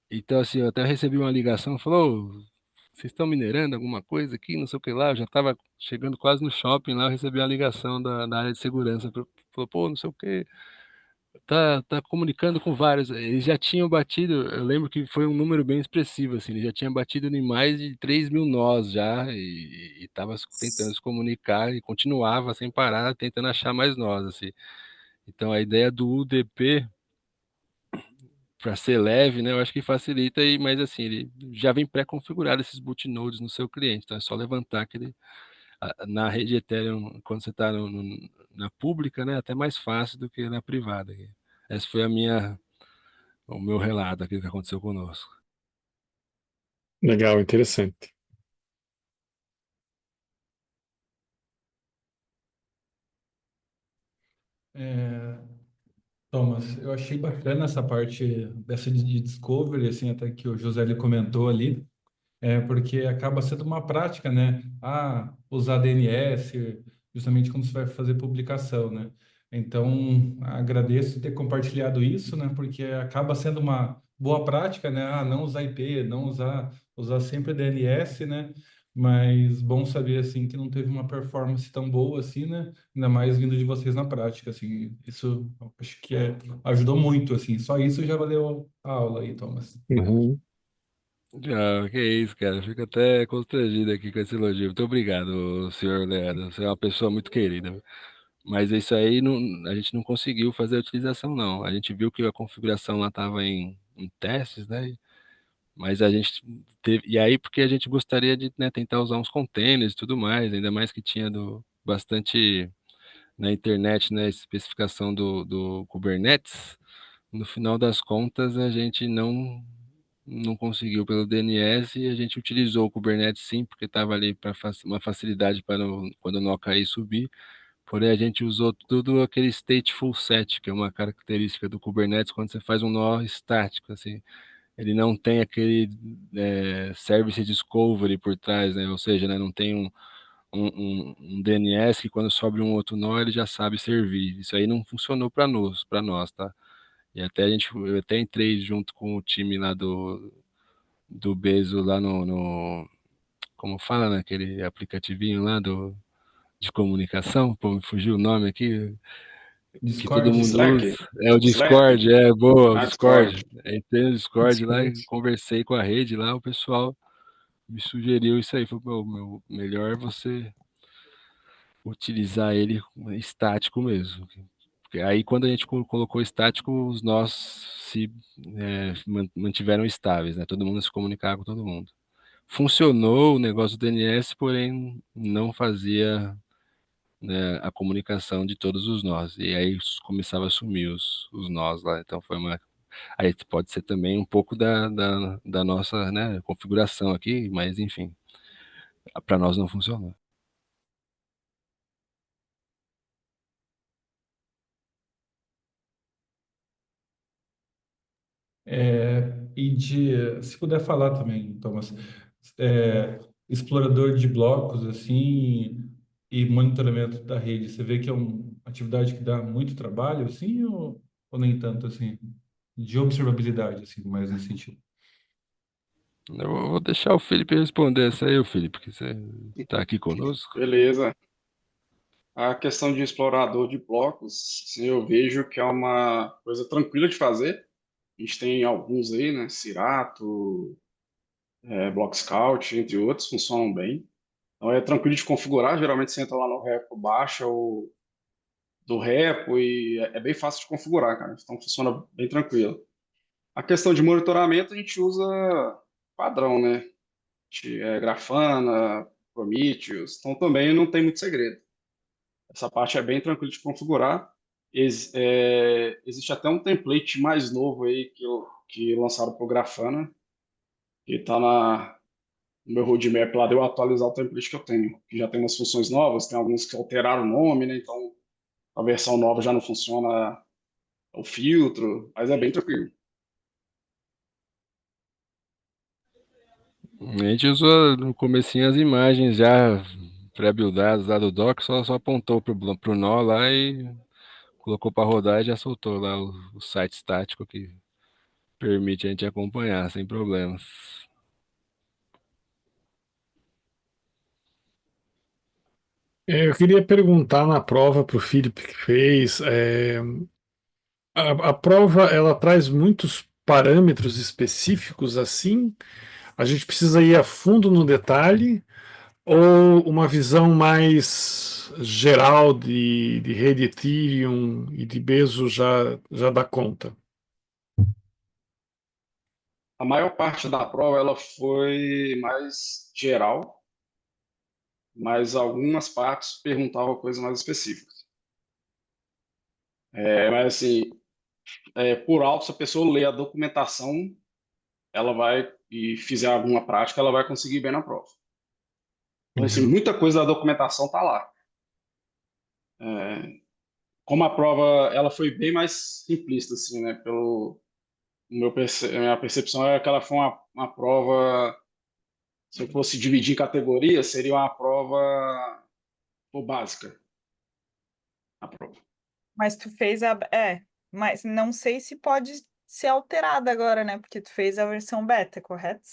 Então, assim, eu até recebi uma ligação, falou, "Ô, vocês estão minerando alguma coisa aqui, não sei o que lá, eu já estava chegando quase no shopping lá, eu recebi uma ligação da área de segurança, falou, pô, não sei o que, tá comunicando com vários, eles já tinham batido, eu lembro que foi um número bem expressivo, assim, ele já tinha batido em mais de 3.000 nós já, e estava tentando se comunicar, e continuava sem parar, tentando achar mais nós, assim. Então, a ideia do UDP para ser leve, né? Eu acho que facilita, mas assim, ele já vem pré-configurado esses bootnodes no seu cliente, então é só levantar aquele na rede Ethereum, quando você está na pública, né? Até mais fácil do que na privada. Esse foi o meu relato aqui que aconteceu conosco. Legal, interessante. É, Thomas, eu achei bacana essa parte dessa de discovery, assim, até que o José ele comentou ali. Porque acaba sendo uma prática, né? Usar DNS, justamente quando você vai fazer publicação, né? Então, agradeço ter compartilhado isso, né? Porque acaba sendo uma boa prática, né? Não usar IP, não usar sempre DNS, né? Mas bom saber, assim, que não teve uma performance tão boa assim, né? Ainda mais vindo de vocês na prática, assim. Isso, eu acho que ajudou muito, assim. Só isso já valeu a aula aí, Thomas. Uhum. Ah, que isso, cara. Fico até constrangido aqui com esse elogio. Muito obrigado, senhor Leandro. Você é uma pessoa muito querida. Mas isso aí a gente não conseguiu fazer a utilização, não. A gente viu que a configuração lá estava em testes, né? Mas a gente teve, e aí porque a gente gostaria de, né, tentar usar uns containers e tudo mais, ainda mais que tinha bastante na internet, né, especificação do Kubernetes. No final das contas, a gente não conseguiu pelo DNS e a gente utilizou o Kubernetes sim, porque estava ali para uma facilidade para quando o nó cair subir. Porém, a gente usou tudo aquele stateful set, que é uma característica do Kubernetes quando você faz um nó estático, assim. Ele não tem aquele service discovery por trás, né? Ou seja, né, não tem um DNS que quando sobe um outro nó ele já sabe servir. Isso aí não funcionou para nós, tá? E até eu até entrei junto com o time lá do Bezo lá como fala naquele aplicativinho lá de comunicação, pô, me fugiu o nome aqui, que todo Discord? mundo Slack? usa. É o Slack? Discord, é boa, o Ah, Discord. Discord. Entrei no Discord lá Discord. e conversei com a rede lá, o pessoal me sugeriu isso aí. Falou, meu, melhor você utilizar ele estático mesmo. Porque aí quando a gente colocou estático, os nós se mantiveram estáveis, né? Todo mundo se comunicava com todo mundo. Funcionou o negócio do DNS, porém não fazia, né, a comunicação de todos os nós. E aí começava a sumir os nós lá. Então foi uma. Aí pode ser também um pouco da nossa, né, configuração aqui, mas enfim, para nós não funcionou. Se puder falar também, Thomas, é, explorador de blocos assim e monitoramento da rede, você vê que é uma atividade que dá muito trabalho assim ou nem tanto assim, de observabilidade assim, mais nesse sentido. Eu vou deixar o Felipe responder essa aí, o Felipe, que você está aqui conosco. Beleza. A questão de explorador de blocos, sim, eu vejo que é uma coisa tranquila de fazer. A gente tem alguns aí, né? Cirato, Block Scout, entre outros, funcionam bem. Então é tranquilo de configurar. Geralmente você entra lá no repo, baixa o do repo e é bem fácil de configurar, cara. Então funciona bem tranquilo. A questão de monitoramento a gente usa padrão, né? Grafana, Prometheus. Então também não tem muito segredo. Essa parte é bem tranquila de configurar. Existe até um template mais novo aí que lançaram para o Grafana, que está no meu roadmap lá, de eu atualizar o template que eu tenho, que já tem umas funções novas, tem alguns que alteraram o nome, né? Então a versão nova já não funciona o filtro, mas é bem tranquilo. A gente usou no comecinho as imagens já pré-buildadas lá do doc, só apontou pro nó lá e colocou para rodar e já soltou lá o site estático que permite a gente acompanhar sem problemas. Eu queria perguntar na prova para o Felipe que fez. A prova ela traz muitos parâmetros específicos assim. A gente precisa ir a fundo no detalhe ou uma visão mais geral de rede Ethereum e de Bezo já dá conta? A maior parte da prova ela foi mais geral, mas algumas partes perguntavam coisas mais específicas. Mas assim, por alto, se a pessoa ler a documentação, ela vai e fizer alguma prática, ela vai conseguir bem na prova. Então, assim, Legal. muita coisa da documentação está lá. Como a prova ela foi bem mais simplista, assim, né? Minha percepção é que ela foi uma prova. Se eu fosse dividir em categorias, seria uma prova básica. A prova. Mas tu fez a. Mas não sei se pode ser alterada agora, né? Porque tu fez a versão beta, correto?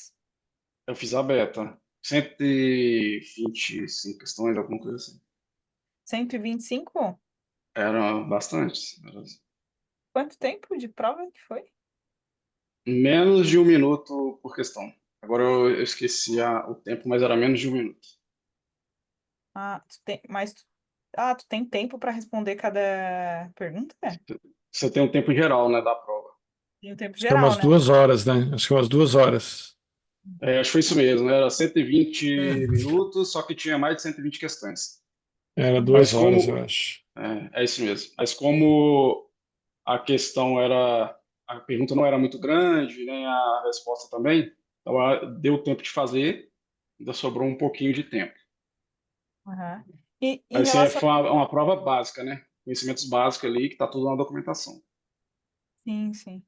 Eu fiz a beta. 125 questões, alguma coisa assim. 125? Era bastante. Era Quanto tempo de prova que foi? menos de 1 minuto por questão. Agora eu esqueci o tempo, mas era menos de 1 minuto. Ah, tu tem tempo para responder cada pergunta? Você tem um tempo geral, né, da prova. Tem o tempo Acho que é geral, umas né? 2 horas, né? Acho que é umas 2 horas. Acho que foi isso mesmo, né? Era 120 É. minutos, só que tinha mais de 120 questões. Era Mas 2 horas, eu como. acho. É isso mesmo. Mas como a questão era. A pergunta não era muito grande, nem a resposta também, então deu tempo de fazer, ainda sobrou um pouquinho de tempo. Aham. E em Mas relação. foi uma prova básica, né? Conhecimentos básicos ali, que tá tudo na documentação. Sim, sim.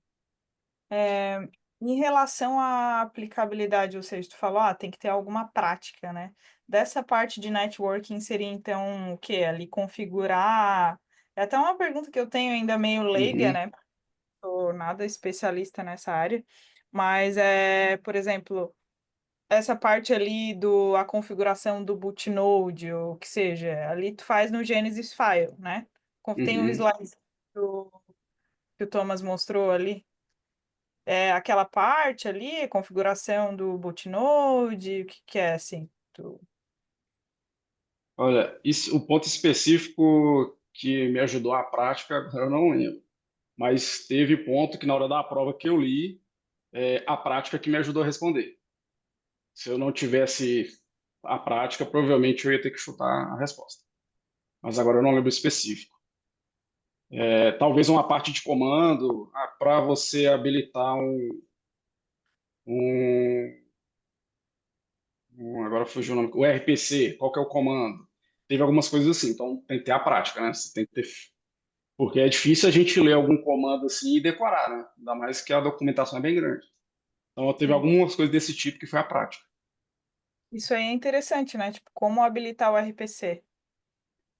É, em relação à aplicabilidade, ou seja, tu falou, tem que ter alguma prática, né? Dessa parte de networking seria então o quê? Ali configurar. É até uma pergunta que eu tenho ainda meio leiga, Uhum, né? Sou nada especialista nessa área, mas por exemplo, essa parte ali a configuração do bootnode, ou o que seja, ali tu faz no Genesis File, né? Tem o uhum. slide do- que o Thomas mostrou ali. É aquela parte ali, configuração do bootnode, o que que é assim? Olha, o ponto específico que me ajudou à prática, agora eu não lembro. Mas teve ponto que na hora da prova que eu li, a prática que me ajudou a responder. Se eu não tivesse a prática, provavelmente eu ia ter que chutar a resposta. Mas agora eu não lembro específico. Talvez uma parte de comando, para você habilitar um, agora fugiu o nome, o RPC, qual que é o comando? Teve algumas coisas assim, então tem que ter a prática, né? Você tem que ter, porque é difícil a gente ler algum comando assim e decorar, né? Ainda mais que a documentação é bem grande. Então teve Sim. algumas coisas desse tipo que foi a prática. Isso aí é interessante, né? Tipo, como habilitar o RPC?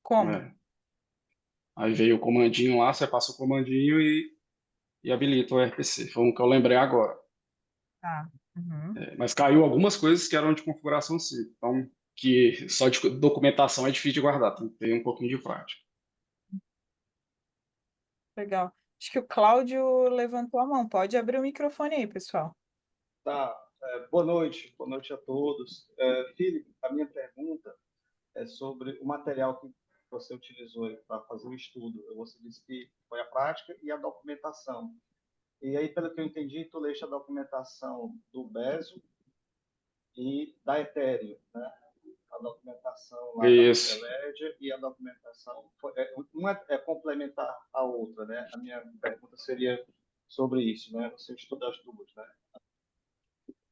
Como? Né? Aí veio o comandinho lá, você passa o comandinho e habilita o RPC. Foi um que eu lembrei agora. Ah, uhum. Mas caiu algumas coisas que eram de configuração simples. Então, que só de documentação é difícil de guardar, tem que ter um pouquinho de prática. Legal. Acho que o Cláudio levantou a mão. Pode abrir o microfone aí, pessoal. Tá. Boa noite a todos. Felipe, a minha pergunta é sobre o material que você utilizou para fazer o estudo. Você disse que foi a prática e a documentação. E aí, pelo que eu entendi, tu leste a documentação do Bezo e da Ethereum, né? A documentação lá da Isso. Wikilegia e a documentação... Uma é complementar a outra, né? A minha pergunta seria sobre isso, né? Você estuda as duas, né?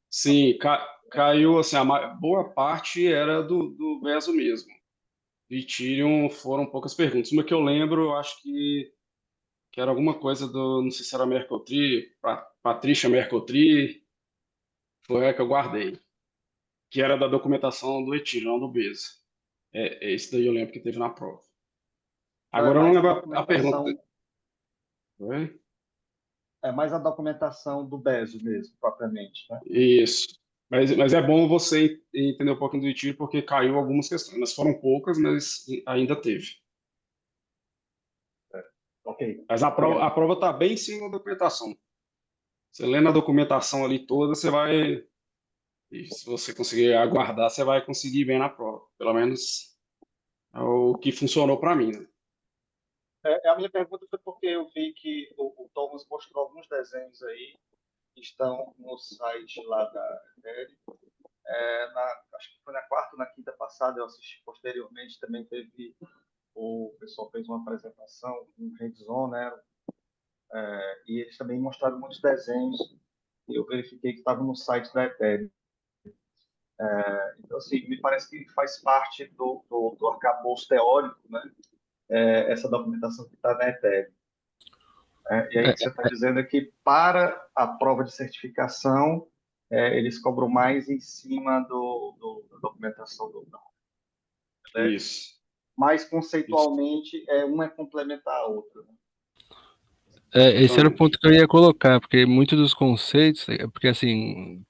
Sim, caiu assim, boa parte era do Veso mesmo. Ethereum foram poucas perguntas. Uma que eu lembro, eu acho que era alguma coisa do, não sei se era Merkle Tree, Patrícia Merkle Tree, foi a que eu guardei, que era da documentação do Ethereum, não do Bezos. Esse daí eu lembro que teve na prova. Então, Agora eu não lembro a pergunta. Oi? é mais a documentação do Bezo mesmo, propriamente, né? Isso. Mas é bom você entender um pouquinho do Ethereum, porque caiu algumas questões. Mas foram poucas, mas ainda teve. Ok, Mas a obrigado. prova está bem em cima da documentação. Você lendo a documentação ali toda, você vai. E se você conseguir aguardar, você vai conseguir bem na prova. Pelo menos é o que funcionou para mim, né? A minha pergunta foi porque eu vi que o Thomas mostrou alguns desenhos aí que estão no site lá da ETERI. Acho que foi na quarta ou na quinta passada, eu assisti posteriormente, também teve, o pessoal fez uma apresentação com o Redzone, né? E eles também mostraram muitos desenhos e eu verifiquei que estavam no site da ETERI. Então, assim, me parece que faz parte do arcabouço teórico, né? Essa documentação que está na ETERI. E aí É, que você está dizendo é que para a prova de certificação, eles cobram mais em cima da documentação do LED, Isso. mas Isso. conceitualmente uma é complementar a outra, né? esse era o Exatamente. ponto que eu ia colocar, porque muitos dos conceitos, porque assim,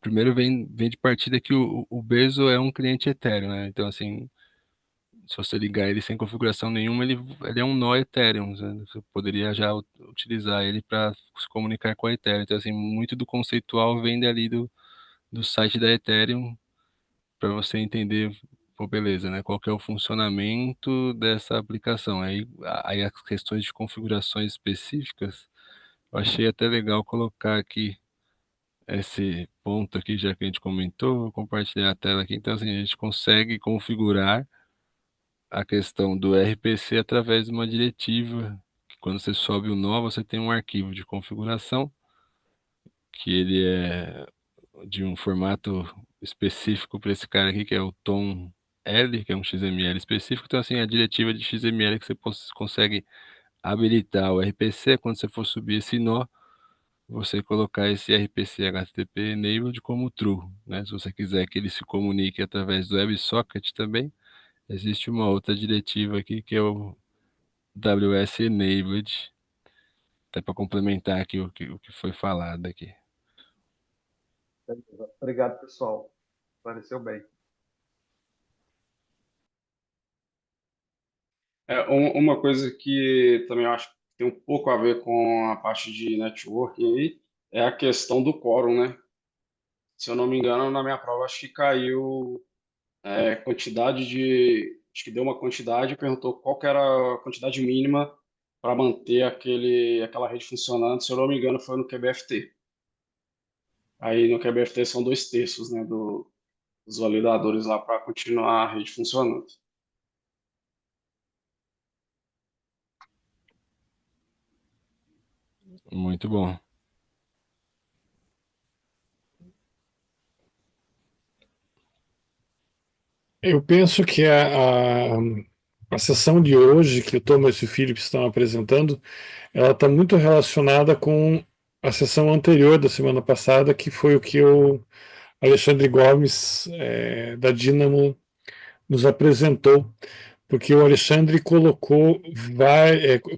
primeiro vem de partida que o Bezo é um cliente Ethereum, né? Então, assim, se você ligar ele sem configuração nenhuma, ele é um nó Ethereum, né? Você poderia já utilizar ele para se comunicar com a Ethereum. Então, assim, muito do conceitual vem dali do site da Ethereum para você entender, pô, beleza, né? Qual que é o funcionamento dessa aplicação. Aí as questões de configurações específicas, eu achei até legal colocar aqui esse ponto aqui, já que a gente comentou, vou compartilhar a tela aqui. Então, assim, a gente consegue configurar a questão do RPC através de uma diretiva, que quando você sobe o nó, você tem um arquivo de configuração, que ele é de um formato específico para esse cara aqui, que é o tom L, que é um XML específico. Então, assim, a diretiva de XML que você consegue habilitar o RPC, quando você for subir esse nó, você colocar esse RPC HTTP enabled como true, né? Se você quiser que ele se comunique através do WebSocket também, existe uma outra diretiva aqui que é o WS enabled, até para complementar aqui o que foi falado aqui. Obrigado, pessoal. Pareceu bem. Uma coisa que também eu acho que tem um pouco a ver com a parte de networking aí é a questão do quórum, né? Se eu não me engano, na minha prova acho que caiu quantidade de. Acho que deu uma quantidade e perguntou qual que era a quantidade mínima para manter aquela rede funcionando. Se eu não me engano, foi no QBFT. Aí no QBFT são 2/3, né, dos validadores lá para continuar a rede funcionando. Muito bom. Eu penso que a sessão de hoje que o Thomas e o Philip estão apresentando, ela está muito relacionada com a sessão anterior da semana passada, que foi o que o Alexandre Gomes, da Dynamo, nos apresentou, porque o Alexandre colocou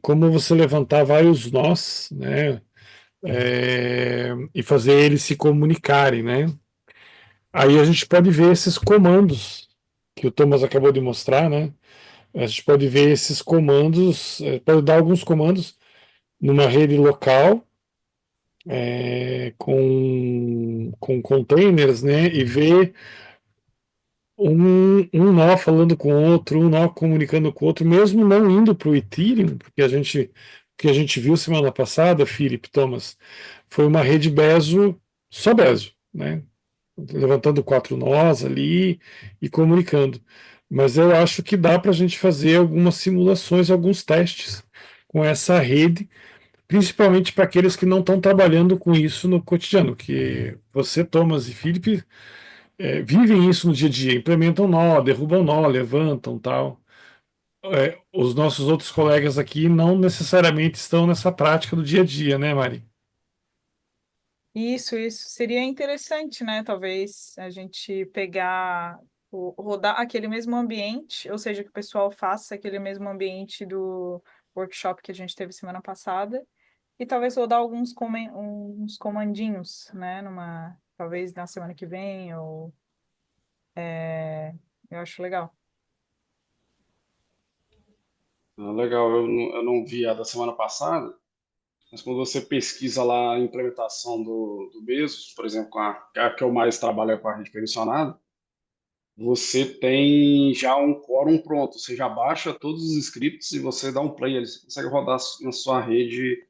como você levantar vários nós, né, e fazer eles se comunicarem, né? Aí a gente pode ver esses comandos que o Thomas acabou de mostrar, né? A gente pode ver esses comandos, pode dar alguns comandos numa rede local, com containers, né? E ver um nó falando com o outro, um nó comunicando com o outro, mesmo não indo para o Ethereum, porque que a gente viu semana passada, Felipe Thomas, foi uma rede Bezo, só Bezo, né? Levantando quatro nós ali e comunicando. Mas eu acho que dá para a gente fazer algumas simulações, alguns testes com essa rede, principalmente para aqueles que não estão trabalhando com isso no cotidiano, que você, Thomas e Felipe, vivem isso no dia a dia, implementam nó, derrubam nó, levantam tal. Os nossos outros colegas aqui não necessariamente estão nessa prática do dia a dia, né, Mari? Isso seria interessante, né? Talvez a gente pegar, rodar aquele mesmo ambiente, ou seja, que o pessoal faça aquele mesmo ambiente do workshop que a gente teve semana passada, e talvez rodar uns comandinhos, né? Talvez na semana que vem, ou eu acho legal. Legal, eu não vi a da semana passada, mas quando você pesquisa lá a implementação do Bezos, por exemplo, a que eu mais trabalho é com a rede permissionada, você tem já um quórum pronto. Você já baixa todos os scripts e você dá um play, ele consegue rodar na sua rede,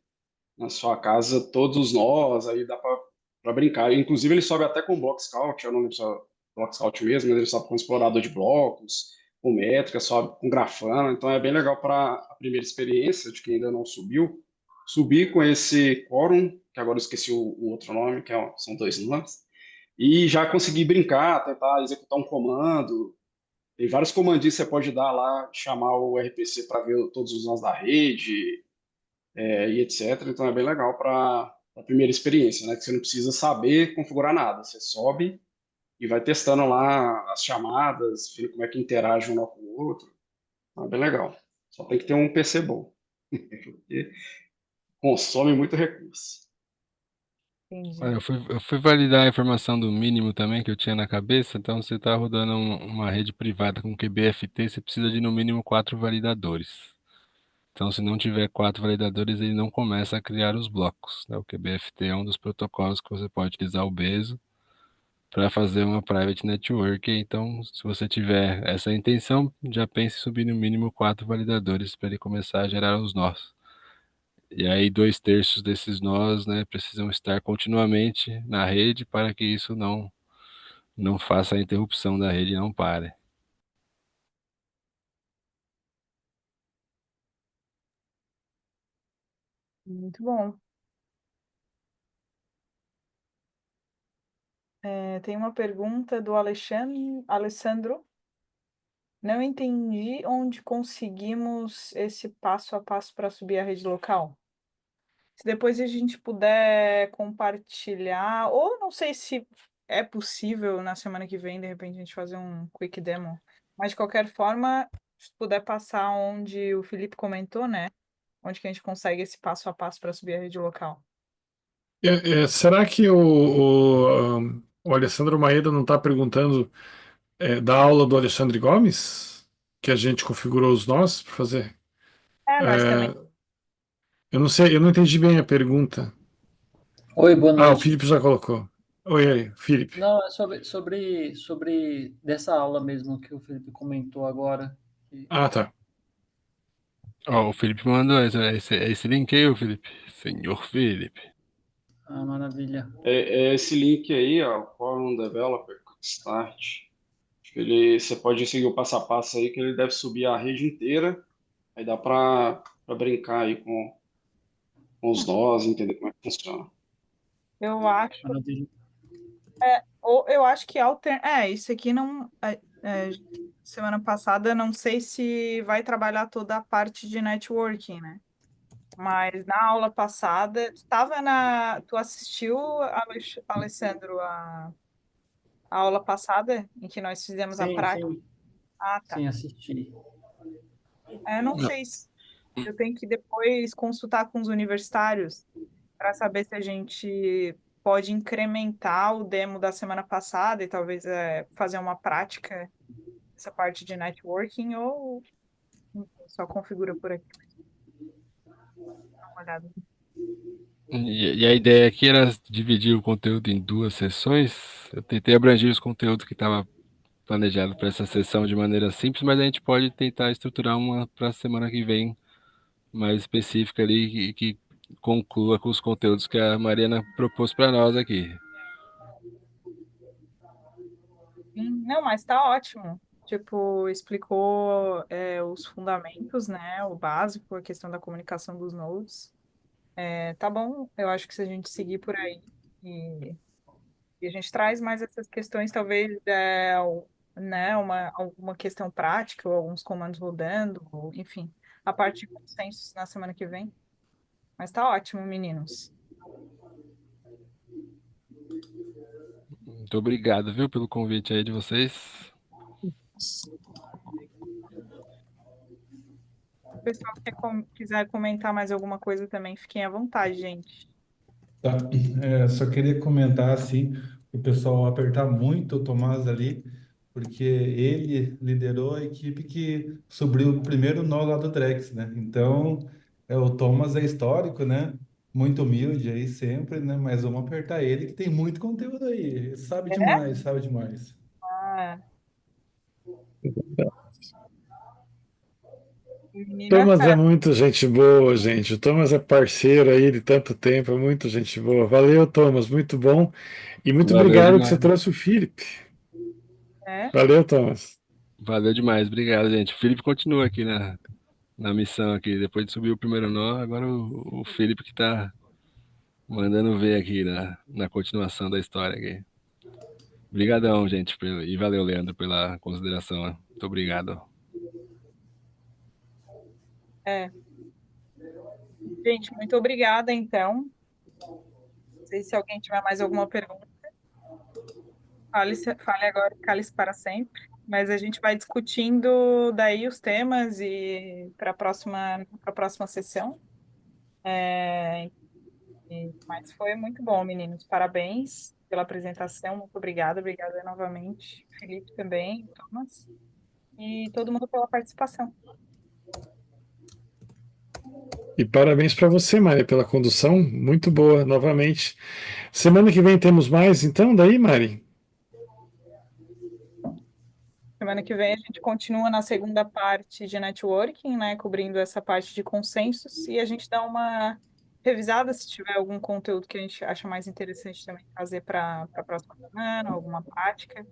na sua casa, todos os nós, aí dá para brincar. Inclusive, ele sobe até com Block Scout, eu não lembro se é Block Scout mesmo, mas ele sobe com explorador de blocos, com métrica, sobe com grafana. Então, é bem legal para a primeira experiência de quem ainda não subiu. Subir com esse quórum, que agora eu esqueci o outro nome, são dois nomes, e já conseguir brincar, tentar executar um comando. Tem vários comandinhos que você pode dar lá, chamar o RPC para ver todos os nós da rede, e etc. Então é bem legal para a primeira experiência, né? Que você não precisa saber configurar nada. Você sobe e vai testando lá as chamadas, vendo como é que interage um com o outro. Então, é bem legal. Só tem que ter um PC bom, porque consome muito recurso. Entendi. Eu fui validar a informação do mínimo também que eu tinha na cabeça. Então, você está rodando uma rede privada com QBFT, você precisa de no mínimo 4 validadores. Então, se não tiver 4 validadores, ele não começa a criar os blocos, né? O QBFT é um dos protocolos que você pode utilizar o Bezo para fazer uma private network. Então, se você tiver essa intenção, já pense em subir no mínimo 4 validadores para ele começar a gerar os nós. E aí 2/3 desses nós, né, precisam estar continuamente na rede para que isso não faça a interrupção da rede e não pare. Muito bom. Tem uma pergunta do Alessandro. Não entendi onde conseguimos esse passo a passo para subir a rede local. Se depois a gente puder compartilhar, ou não sei se é possível na semana que vem, de repente, a gente fazer um quick demo. Mas de qualquer forma, se puder passar onde o Felipe comentou, né? Onde que a gente consegue esse passo a passo para subir a rede local. Será que o Alessandro Maeda não está perguntando da aula do Alexandre Gomes? Que a gente configurou os nós para fazer? Mas também. É, eu não sei, eu não entendi bem a pergunta. Oi, boa Ah, o noite. Felipe já colocou. Oi, aí, Felipe. Não, é sobre dessa aula mesmo que o Felipe comentou agora. Ah, tá. Ó, o Felipe mandou esse link aí, o Felipe. Senhor Felipe. Ah, maravilha. É esse link aí, ó, Forum Developer Start. Acho que você pode seguir o passo a passo aí, que ele deve subir a rede inteira. Aí dá para brincar aí com os nós, entender como é que funciona. Eu acho. Maravilha. Ou eu acho que isso aqui não. Semana passada, não sei se vai trabalhar toda a parte de networking, né? Mas na aula passada, tu assistiu, Alessandro, a aula passada em que nós fizemos a Sim, prática? sim, Ah, tá. sim, assisti. Não sei se eu tenho que depois consultar com os universitários para saber se a gente pode incrementar o demo da semana passada e talvez fazer uma prática essa parte de networking ou só configura por aqui. Dá uma olhada. E a ideia aqui era dividir o conteúdo em 2 sessões. Eu tentei abranger os conteúdos que estava planejado para essa sessão de maneira simples, mas a gente pode tentar estruturar uma para a semana que vem, mais específica ali, que conclua com os conteúdos que a Mariana propôs para nós aqui. Não, mas tá ótimo. Tipo, explicou os fundamentos, né? O básico, a questão da comunicação dos nodes. Tá bom, eu acho que se a gente seguir por aí e, e a gente traz mais essas questões, talvez, né, alguma questão prática ou alguns comandos rodando, ou, enfim, a parte de consensos na semana que vem. Mas tá ótimo, meninos. Muito obrigado, viu, pelo convite aí de vocês. Se o pessoal quiser comentar mais alguma coisa também, fiquem à vontade, gente. Tá. Só queria comentar assim, o pessoal apertar muito o Tomás ali, porque ele liderou a equipe que subiu o primeiro nó lá do Drex, né? Então, o Thomas é histórico, né? Muito humilde aí sempre, né? Mas vamos apertar ele, que tem muito conteúdo aí. Ele sabe É? demais, sabe demais. Ah, o menino é Thomas é fera. muito gente boa, gente. O Thomas é parceiro aí de tanto tempo, é muito gente boa. Valeu, Thomas, muito bom. E muito Valeu obrigado que você demais. trouxe o Felipe. É? Valeu, Thomas. Valeu demais, obrigado, gente. O Felipe continua aqui na missão aqui. Depois de subir o primeiro nó, agora o Felipe que tá mandando ver aqui na continuação da história aqui. Obrigadão, gente, e valeu, Leandro, pela consideração, né? Muito obrigado. É. Gente, muito obrigada, então. Não sei se alguém tiver mais alguma pergunta. Fale agora, cale-se para sempre. Mas a gente vai discutindo daí os temas e para a próxima sessão. Mas foi muito bom, meninos. Parabéns pela apresentação. Muito obrigada. Obrigada novamente. Felipe também, Thomas. E todo mundo pela participação. E parabéns para você, Mari, pela condução. Muito boa, novamente. Semana que vem temos mais, então, daí, Mari? Semana semana que vem a gente continua na segunda parte de networking, né? Cobrindo essa parte de consensos, e a gente dá uma revisada se tiver algum conteúdo que a gente acha mais interessante também trazer para a próxima semana, alguma prática.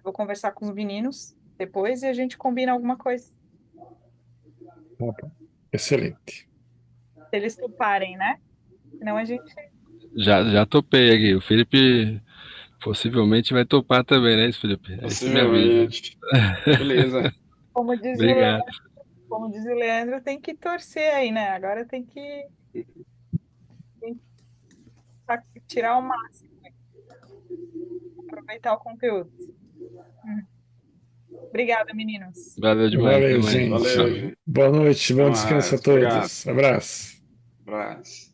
Vou conversar com os meninos depois e a gente combina alguma coisa. Se Opa, excelente. eles toparem, né? Senão a gente, Já topei aqui. O Felipe possivelmente vai topar também, né, Felipe? Aí você me avisa. Possivelmente. Beleza. como diz o Leandro, Obrigado. como diz o Leandro, tem que torcer aí, né? Agora tem que tirar o máximo, aproveitar o conteúdo. Uhum. Obrigada, meninos. Valeu demais. Até Valeu, mais. gente. Valeu, gente. Boa noite, Até bom descanso a mais. Obrigado. todos. Abraço. Abraço.